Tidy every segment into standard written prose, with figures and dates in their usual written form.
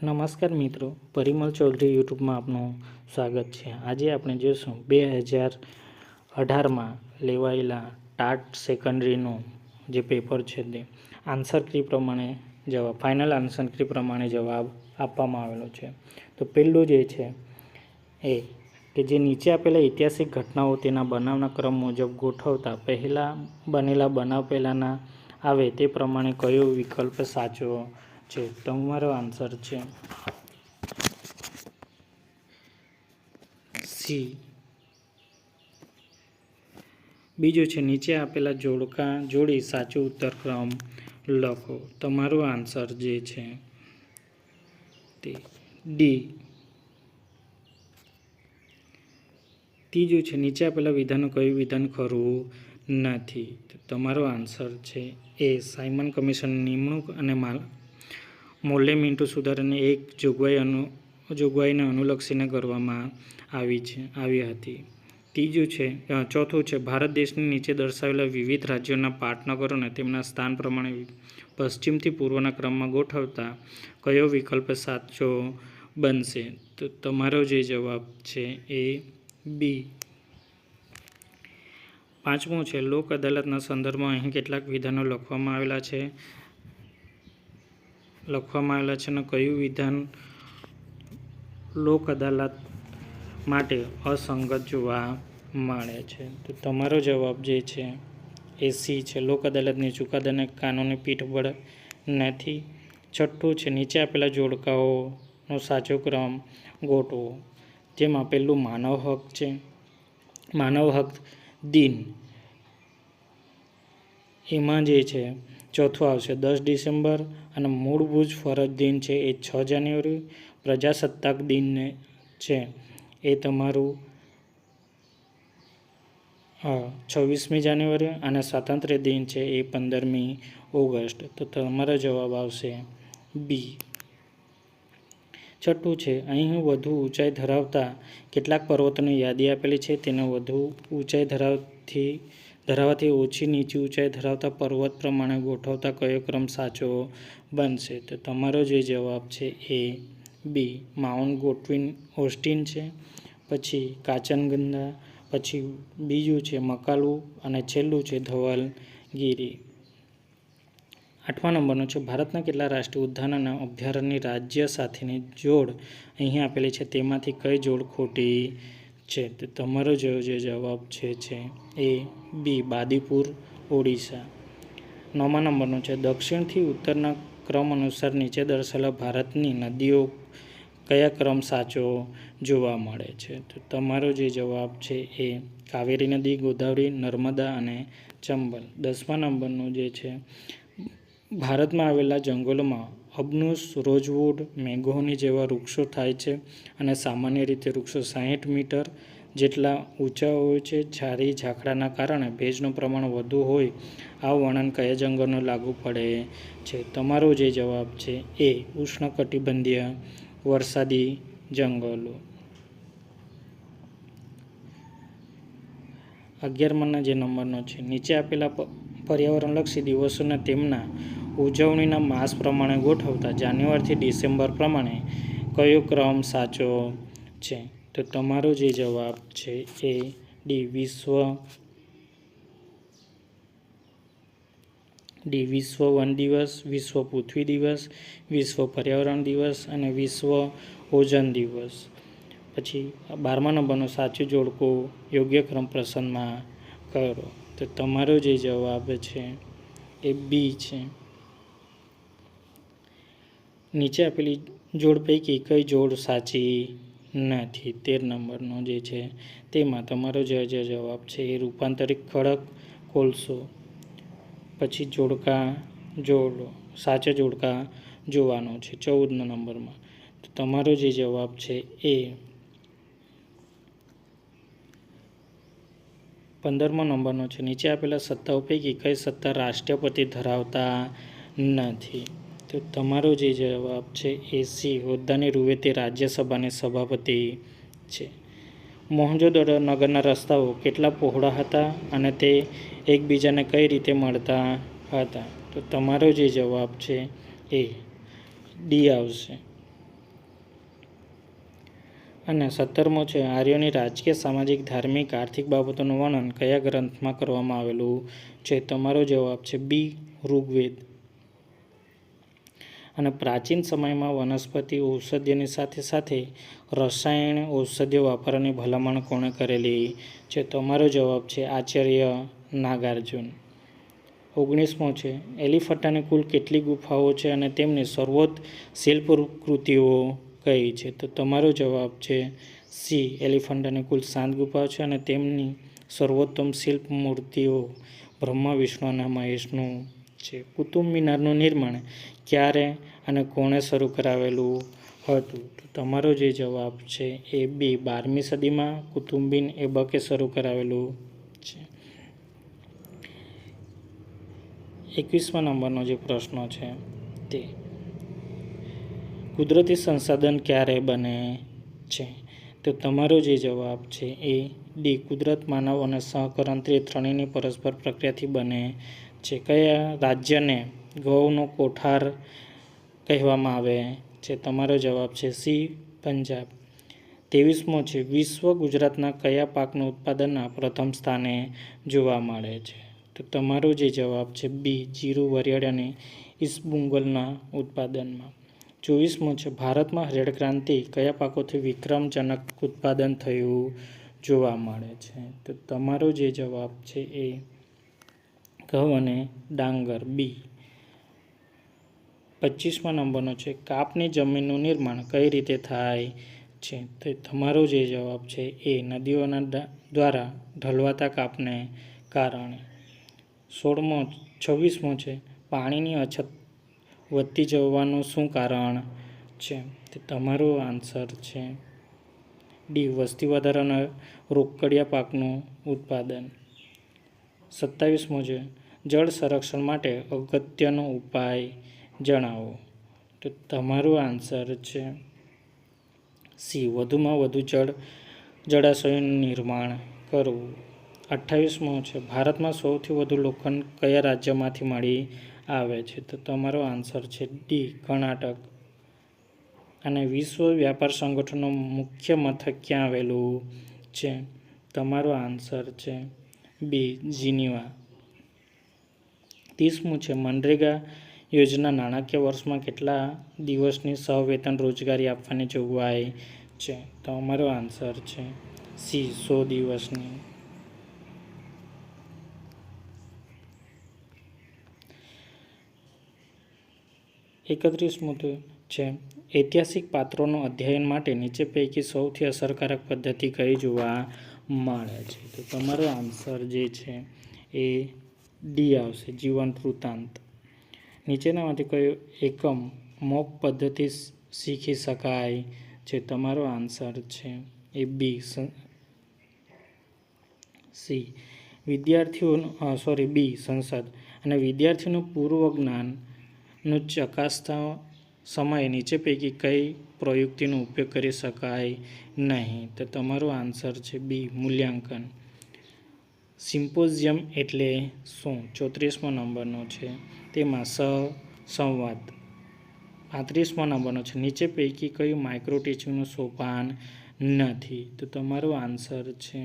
નમસ્કાર મિત્રો, પરિમલ ચૌધરી યુટ્યુબમાં આપનું સ્વાગત છે. આજે આપણે જોઈશું 2018માં લેવાયેલા ટાટ સેકન્ડરીનું જે પેપર છે તે આન્સર કી પ્રમાણે જવાબ, ફાઇનલ આન્સર કી પ્રમાણે જવાબ આપવામાં આવેલો છે. તો પહેલું જે છે એ કે જે નીચે આપેલા ઐતિહાસિક ઘટનાઓ તેના બનાવના ક્રમ મુજબ ગોઠવતા પહેલાં બનેલા બનાવ પહેલાંના આવે તે પ્રમાણે કયો વિકલ્પ સાચો છે? તમારો આન્સર છે સી. બીજું છે નીચે આપેલા જોડકા જોડી સાચો ઉત્તર ક્રમ લખો. તમારો આન્સર જે છે તે ડી. ત્રીજું છે નીચે આપેલા વિધાનો કયું વિધાન ખરું નથી? તમારો આન્સર છે એ. સાયમન કમિશનની નિમણૂક અને મોલ્લે-મિન્ટો સુધારાની એક જોગવાઈને અનુલક્ષીને કરવામાં આવી હતી. ચોથું છે ભારત દેશની નીચે દર્શાવેલા વિવિધ રાજ્યોના પાટનગરોને તેમના સ્થાન પ્રમાણે પશ્ચિમથી પૂર્વના ક્રમમાં ગોઠવતા કયો વિકલ્પ સાચો બનશે? તો તમારો જે જવાબ છે એ બી. પાંચમું છે લોક અદાલતના સંદર્ભમાં અહીં કેટલાક વિધાનો લખવામાં આવેલા છે અને કયું વિધાન લોક અદાલત માટે અસંગત જોવા મળે છે? તો તમારો જવાબ જે છે એ સી છે. લોક અદાલતની ચુકાદાને કાનૂની પીઠબળ નથી. છઠ્ઠું છે નીચે આપેલા જોડકાઓનો સાચો ક્રમ ગોઠવો. જેમાં પહેલું માનવ હક છે. માનવ હક દિન એમાં જે છે ચોથું આવશે 10 ડિસેમ્બર અને મૂળભૂત ફરજ દિન છે એ 6 જાન્યુઆરી. પ્રજાસત્તાક દિન છે એ તમારું 26મી જાન્યુઆરી અને સ્વાતંત્ર્ય દિન છે એ 15મી ઓગસ્ટ. તો તમારો જવાબ આવશે બી. છઠ્ઠું છે અહીં વધુ ઊંચાઈ ધરાવતા કેટલાક પર્વતોની યાદી આપેલી છે. તેને વધુ ઊંચાઈ ધરાવવાથી ઓછી નીચી ઊંચાઈ ધરાવતા પર્વત પ્રમાણે ગોઠવતા કયો ક્રમ સાચો બનશે? તો તમારો જે જવાબ છે એ બી. માઉન્ટ ઓસ્ટિન છે, પછી કાંચનજંગા, પછી બીજું છે મકાલુ અને છેલ્લું છે ધવલગીરી. 8મા નંબરનો છે ભારતના કેટલા રાષ્ટ્રીય ઉદ્યાન અને અભયારણ્યની રાજ્ય સાથેની જોડ અહીં આપેલી છે તેમાંથી કઈ જોડ ખોટી છે? તો તમારો જે જવાબ છે એ બી. બાદીપુર ઓડિશા. 9મા નંબરનો છે દક્ષિણથી ઉત્તરના ક્રમ અનુસાર નીચે દર્શાવેલા ભારતની નદીઓ કયા ક્રમ સાચો જોવા મળે છે? તો તમારો જે જવાબ છે એ કાવેરી નદી, ગોદાવરી, નર્મદા અને ચંબલ. 10મા નંબરનું જે છે ભારતમાં આવેલા જંગલોમાં અબનુસ, રોઝવુડ, મેંગોની જેવા વૃક્ષો થાય છે અને સામાન્ય રીતે વૃક્ષો 60 મીટર જેટલા ઊંચા હોય છે. છારી ઝાકળના કારણે ભેજનું પ્રમાણ વધુ હોય આ વર્ણન કયા જંગલને લાગુ પડે છે? તમારો જે જવાબ છે એ ઉષ્ણકટિબંધીય વરસાદી જંગલો. 11મા જે નંબરનો છે નીચે આપેલા પર્યાવરણલક્ષી દિવસોને તેમના ઉજવણીના માસ પ્રમાણે ગોઠવતા જાન્યુઆરીથી ડિસેમ્બર પ્રમાણે કયો ક્રમ સાચો છે? તો તમારો જે જવાબ છે એ ડી. વિશ્વ વન દિવસ, વિશ્વ પૃથ્વી દિવસ, વિશ્વ પર્યાવરણ દિવસ અને વિશ્વ ઓઝોન દિવસ. પછી 12મા નંબરનો સાચું જોડકું યોગ્ય ક્રમ પસંદમાં કરો. તો તમારો જે જવાબ છે એ બી છે. નીચે આપેલી જોડ પૈકી કઈ જોડ સાચી નથી? 13 નંબરનો જે છે તેમાં તમારો જે જવાબ છે એ રૂપાંતરિત ખડક કોલસો. પછી સાચા જોડકા જોવાનો છે 14 નંબરમાં. તો તમારો જે જવાબ છે એ 15મા નંબરનો છે નીચે આપેલા સત્તાઓ પૈકી કઈ સત્તા રાષ્ટ્રપતિ ધરાવતા નથી? તો તમારો જે જવાબ છે એ સી. હોદ્દાની રૂએ તે રાજ્યસભાના સભાપતિ છે. મોહેંજો-દડો નગરના રસ્તાઓ કેટલા પહોળા હતા અને તે એકબીજાને કઈ રીતે મળતા હતા? તો તમારો જે જવાબ છે એ ડી આવશે. અને 17મો છે આર્યોની રાજકીય, સામાજિક, ધાર્મિક, આર્થિક બાબતોનું વર્ણન કયા ગ્રંથમાં કરવામાં આવેલું છે? તમારો જવાબ છે બી, ઋગ્વેદ. અને પ્રાચીન સમયમાં વનસ્પતિ ઔષધ્યની સાથે સાથે રસાયણ ઔષધિઓ વાપરવાની ભલામણ કોણે કરેલી છે? તમારો જવાબ છે આચાર્ય નાગાર્જુન. 19મો છે એલિફન્ટાની કુલ કેટલી ગુફાઓ છે અને તેમની સર્વોચ્ચ શિલ્પકૃતિઓ કઈ છે? તો તમારો જવાબ છે સી, એલિફન્ટાની કુલ 7 ગુફાઓ છે અને તેમની સર્વોત્તમ શિલ્પ મૂર્તિઓ બ્રહ્મા, વિષ્ણુ અને મહેશનું છે. કુતુબ મિનારનું નિર્માણ ક્યારે અને કોણે શરૂ કરાવેલું હતું? તો તમારો જે જવાબ છે એ બી, 12મી સદીમાં કુતુબિન એબકે શરૂ કરાવેલું છે. 21મા નંબરનો જે પ્રશ્ન છે તે કુદરતી સંસાધન ક્યારે બને છે? તો તમારો જે જવાબ છે એ ડી, કુદરત, માનવ અને સહકરાંતરી ત્રણેયની પરસ્પર પ્રક્રિયાથી બને છે. કયા રાજ્યને ઘઉંનો કોઠાર કહેવામાં આવે છે? તમારો જવાબ છે સી, પંજાબ. 23મો છે વિશ્વ ગુજરાતના કયા પાકનું ઉત્પાદનના પ્રથમ સ્થાને જોવા મળે છે? તો તમારો જે જવાબ છે બી, જીરું, વરિયાળી અને ઈસબગુલના ઉત્પાદનમાં. 24મો છે ભારતમાં હરિયાળી ક્રાંતિ કયા પાકોથી વિક્રમજનક ઉત્પાદન થયું જોવા મળે છે? તો તમારો જે જવાબ છે એ ઘઉં અને ડાંગર, બી. 25મા નંબરનો છે કાપની જમીનનું નિર્માણ કઈ રીતે થાય છે? તો તમારો જે જવાબ છે એ નદીઓના દ્વારા ઢળવાતા કાપને કારણે. 26મો છે પાણીની અછત વધતી જવાનું શું કારણ છે? તો તમારો આન્સર છે ડી, વસ્તી વધારો અને રોકડિયા પાકનું ઉત્પાદન. 27મો છે જળ સંરક્ષણ માટે અગત્યનો ઉપાય જણાવો. તો તમારો આન્સર છે સી, વધુમાં વધુ જળાશયોનું નિર્માણ કરવું. 28મો છે ભારતમાં સૌથી વધુ લોખંડ કયા રાજ્યમાંથી મળી આવે છે? તો તમારો આન્સર છે ડી, કર્ણાટક. અને વિશ્વ વ્યાપાર સંગઠનનું મુખ્ય મથક ક્યાં આવેલું છે? તમારો આન્સર છે બી, જીનીવા. 30મું છે મનરેગા યોજના નાણાકીય વર્ષમાં કેટલા દિવસની સહવેતન રોજગારી આપવાની જોગવાઈ છે? તો અમારો આન્સર છે સી, 100 દિવસની. 31મું છે ઐતિહાસિક પાત્રોનું અધ્યયન માટે નીચે પૈકી સૌથી અસરકારક પદ્ધતિ કઈ જોવા મળે છે? તો તમારો આન્સર જે છે એ ડી આવશે, જીવંત વૃત્તાંત. નીચેનામાંથી કયો એકમ મોક પદ્ધતિ શીખી શકાય છે? તમારો આન્સર છે એ બી, સી, બી, સંસદ. અને વિદ્યાર્થીઓનું પૂર્વ જ્ઞાનનું ચકાસતા સમયે નીચે પૈકી કઈ પ્રયુક્તિનો ઉપયોગ કરી શકાય નહીં? તો તમારો આન્સર છે બી, મૂલ્યાંકન. સિમ્પોઝિયમ એટલે શું? 34મો નંબરનો છે તેમાં સંવાદ. 35મો નંબરનો છે નીચે પૈકી કયું માઇક્રો ટીચિંગનું સોપાન નથી? તો તમારો આન્સર છે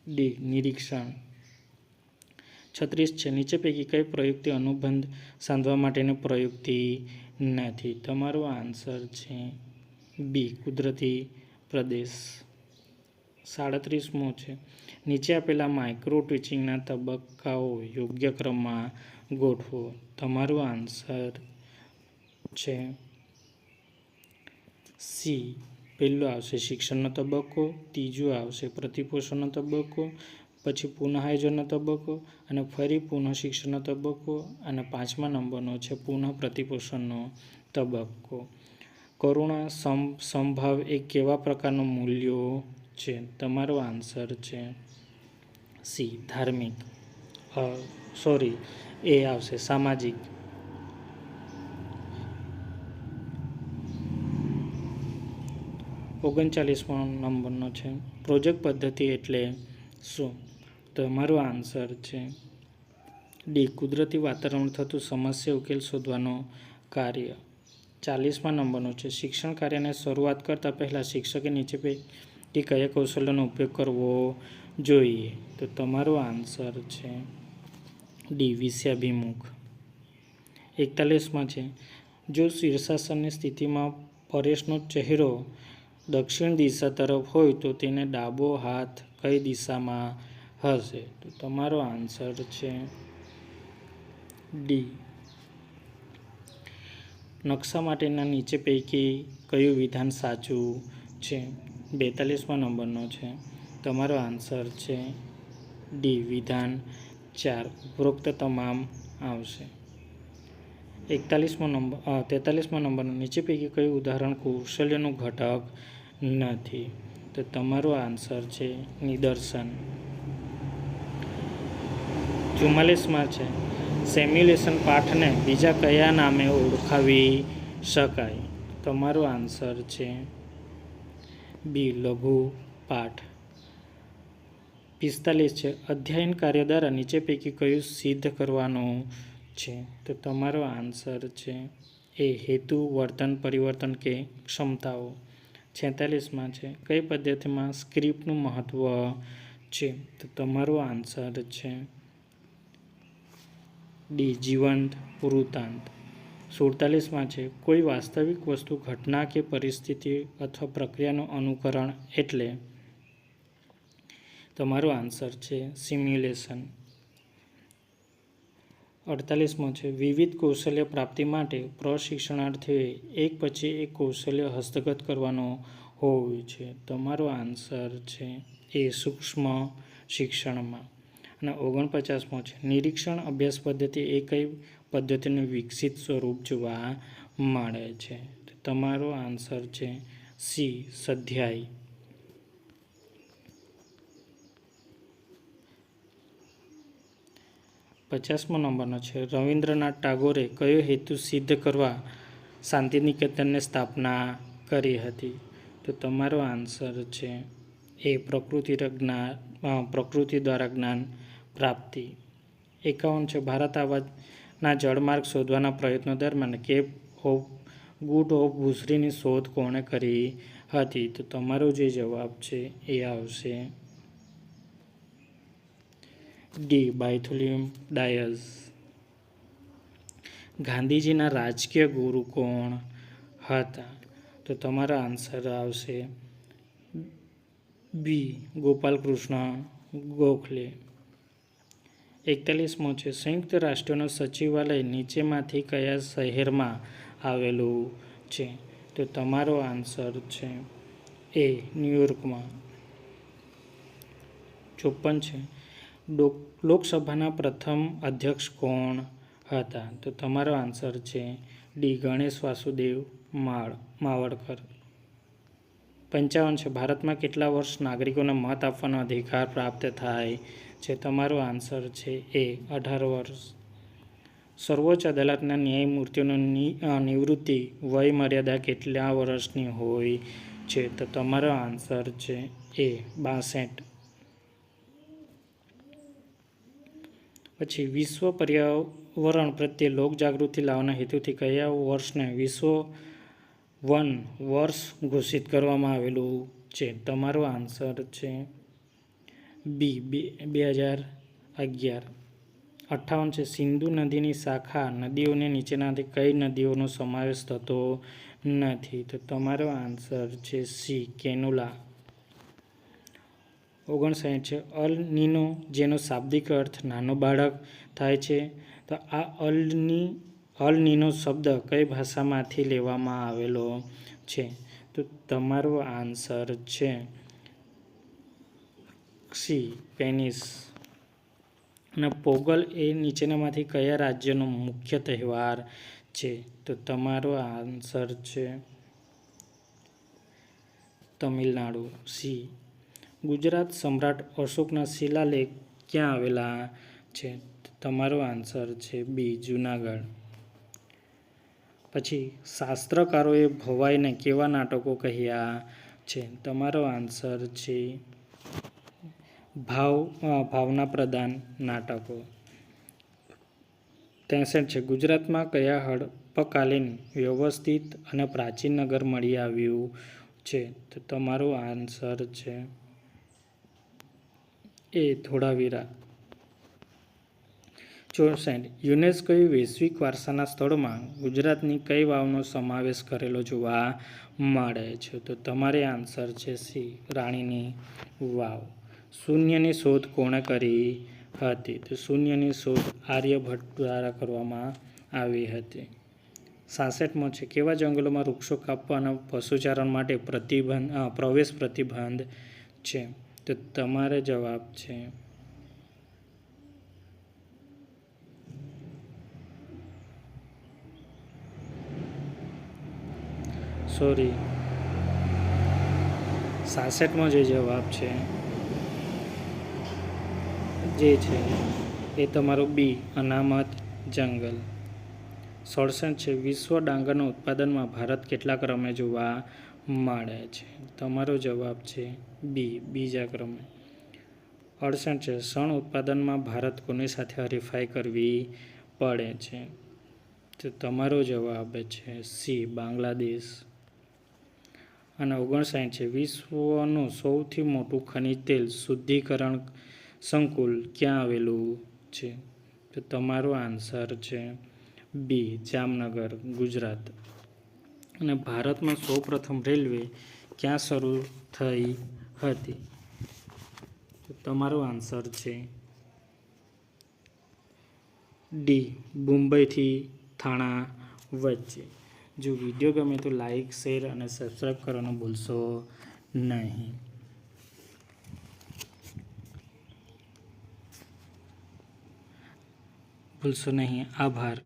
ડી, નિરીક્ષણ. 36 છે નીચે પૈકી કઈ પ્રયુક્તિ અનુબંધ સાધવા માટેની પ્રયુક્તિ નથી? તમારો આન્સર છે બી, કુદરતી પ્રદેશ. 37મો છે નીચે આપેલા માઇક્રો ટીચિંગના તબક્કાઓ યોગ્ય ક્રમમાં ગોઠવો. તમારો આન્સર છે સી, પહેલો આવશે શિક્ષણનો તબક્કો, ત્રીજો આવશે પ્રતિપોષણનો તબક્કો, પછી પુનઃઆયોજનનો તબક્કો અને ફરી પુનઃશિક્ષણનો તબક્કો અને 5મા નંબરનો છે પુનઃ પ્રતિપોષણનો તબક્કો. કરુણા, સમભાવ એ કેવા પ્રકારના મૂલ્યો છે? તમારો આન્સર છે સી, ધાર્મિક. એ આવશે સામાજિક. 39મો નંબરનો છે પ્રોજેક્ટ પદ્ધતિ એટલે શું? તો તમારો આન્સર છે ડી, કુદરતી વાતાવરણ થતું સમસ્યા ઉકેલ શોધવાનું કાર્ય. 40મા નંબરનો છે, શિક્ષણ કાર્યને શરૂઆત કરતાં પહેલાં શિક્ષકે નીચે પૈકી કયા કૌશલ્યનો ઉપયોગ કરવો જોઈએ? તો તમારો આન્સર છે ડી, વિષયાભિમુખ. 41માં છે, જો શીર્ષાસનની સ્થિતિમાં પરેશનો ચહેરો દક્ષિણ દિશા તરફ હોય તો તેને ડાબો હાથ કઈ દિશામાં હશે? તો તમારો આન્સર છે ડી. નકશા માટેના નીચે પૈકી કયું વિધાન સાચું છે? 42મા નંબરનો છે, તમારો આન્સર છે ડી, વિધાન 4 ઉપરોક્ત તમામ આવશે. 43મા નંબરનો નીચે પૈકી કયું ઉદાહરણ કૌશલ્યનું ઘટક નથી? તો તમારો આન્સર છે નિદર્શન. 44માં છે, સિમ્યુલેશન પાઠને બીજા કયા નામે ઓળખાવી શકાય? તમારો આન્સર છે બી, લઘુ પાઠ. 45 છે, અધ્યયન કાર્ય દ્વારા નીચે પૈકી કયું સિદ્ધ કરવાનું છે? તો તમારો આન્સર છે એ, હેતુ, વર્તન પરિવર્તન કે ક્ષમતાઓ. 46માં છે, કઈ પદ્ધતિમાં સ્ક્રિપ્ટનું મહત્વ છે? તો તમારો આન્સર છે ડી, જીવંત વૃત્તાંત. 47માં છે, કોઈ વાસ્તવિક વસ્તુ, ઘટના કે પરિસ્થિતિ અથવા પ્રક્રિયાનું અનુકરણ એટલે? તમારો આન્સર છે સિમ્યુલેશન. 48મો છે, વિવિધ કૌશલ્ય પ્રાપ્તિ માટે પ્રશિક્ષણાર્થીઓએ એક પછી એક કૌશલ્ય હસ્તગત કરવાનું હોય છે. તમારો આન્સર છે એ, સૂક્ષ્મ શિક્ષણમાં. અને 49મો છે, નિરીક્ષણ અભ્યાસ પદ્ધતિ એ કઈ પદ્ધતિનું વિકસિત સ્વરૂપ જોવા મળે છે? તમારો આન્સર છે સી, સ્વાધ્યાય. 50મો નંબરનો છે, રવિન્દ્રનાથ ટાગોરે કયો હેતુ સિદ્ધ કરવા શાંતિનિકેતનની સ્થાપના કરી હતી? તો તમારો આન્સર છે એ, પ્રકૃતિ દ્વારા જ્ઞાન પ્રાપ્તિ. 51 છે, ભારત આવવાના જળમાર્ગ શોધવાના પ્રયત્નો દરમિયાન કેપ ઓફ ગુડ હોપ ભૂસરીની શોધ કોણે કરી હતી? તો તમારો જે જવાબ છે એ આવશે ડી, બાર્થોલોમ્યુ ડાયસ. ગાંધીજીના રાજકીય ગુરુ કોણ હતા? તો તમારો આન્સર આવશે બી, ગોપાલકૃષ્ણ ગોખલે. 41મો છે, સંયુક્ત રાષ્ટ્રોનું સચિવાલય નીચેમાંથી કયા શહેરમાં આવેલું છે? તો તમારો આન્સર છે એ, ન્યૂયોર્કમાં. 54 છે, લોકસભાના પ્રથમ અધ્યક્ષ કોણ હતા? તો તમારો આન્સર છે ડી, ગણેશ વાસુદેવ માવડકર. 55 છે, ભારતમાં કેટલા વર્ષ નાગરિકોને મત આપવાનો અધિકાર પ્રાપ્ત થાય છે? તમારો આન્સર છે એ, 18 વર્ષ. સર્વોચ્ચ અદાલતના ન્યાયમૂર્તિઓની નિવૃત્તિ વય મર્યાદા કેટલા વર્ષની હોય છે? તો તમારો આન્સર છે એ, 62. પછી વિશ્વ પર્યાવરણ પ્રત્યે લોકજાગૃતિ લાવવાના હેતુથી કયા વર્ષને વિશ્વ વન વર્ષ ઘોષિત કરવામાં આવેલું છે? તમારો આન્સર છે બી, 2011. 58 છે, સિંધુ નદીની શાખા નદીઓને નીચેનામાંથી કઈ નદીઓનો સમાવેશ થતો નથી? તો તમારો આન્સર છે સી, કેનુલા. 59 છે, અલ નીનો, જેનો શાબ્દિક અર્થ નાનો બાળક થાય છે, તો આ અલ નીનો શબ્દ કઈ ભાષામાંથી લેવામાં આવેલો છે? તો તમારો આન્સર છે સી, સ્પેનિશ. અને પોંગલ એ નીચેનામાંથી કયા રાજ્યનો મુખ્ય તહેવાર છે? તો તમારો આન્સર છે તમિલનાડુ, સી. ગુજરાત સમ્રાટ અશોકના શિલાલેખ ક્યાં આવેલા છે? તમારો આન્સર છે બી, જૂનાગઢ. પછી શાસ્ત્રકારોએ ભવાઈને કેવા નાટકો કહ્યા છે? તમારો આન્સર છે ભાવનાપ્રધાન નાટકો. 63 છે, ગુજરાતમાં કયા અલ્પકાલીન વ્યવસ્થિત અને પ્રાચીન નગર મળી આવ્યું છે? તો તમારો આન્સર છે એ ધોળાવીરા. 64. યુનેસ્કોએ વૈશ્વિક વારસાના સ્થળોમાં ગુજરાતની કઈ વાવનો સમાવેશ કરેલો જોવા મળે છે? તો તમારે આન્સર છે સી, રાણીની વાવ. શૂન્યની શોધ કોણે કરી હતી? તો શૂન્યની શોધ આર્યભટ્ટ દ્વારા કરવામાં આવી હતી. 66 છે કેવા જંગલોમાં વૃક્ષો કાપવા અને પશુચારણ માટે પ્રવેશ પ્રતિબંધ છે? તો તમારે જવાબ છે સોરી 66 જે જવાબ છે જે છે એ તમારો બી, અનામત જંગલ. 67 છે વિશ્વ ડાંગરના ઉત્પાદનમાં ભારત કેટલા ક્રમે જોવા મળે છે? તમારો જવાબ છે બી, બીજા ક્રમે. 68 છે શણ ઉત્પાદનમાં ભારત કોની સાથે હરીફાઈ કરવી પડે છે? તો તમારો જવાબ છે સી, બાંગ્લાદેશ. અને 59 છે વિશ્વનું સૌથી મોટું ખનિજ તેલ શુદ્ધિકરણ સંકુલ ક્યાં આવેલું છે? તો તમારો આન્સર છે બી, જામનગર, ગુજરાત. અને ભારતમાં સૌપ્રથમ રેલવે ક્યાં શરૂ થઈ હતી? તો તમારો આન્સર છે ડી, મુંબઈથી થાણા વચ્ચે. જો વિડીયો ગમે તો લાઈક, શેર અને સબસ્ક્રાઈબ કરવાનું ભૂલશો નહીં. આભાર.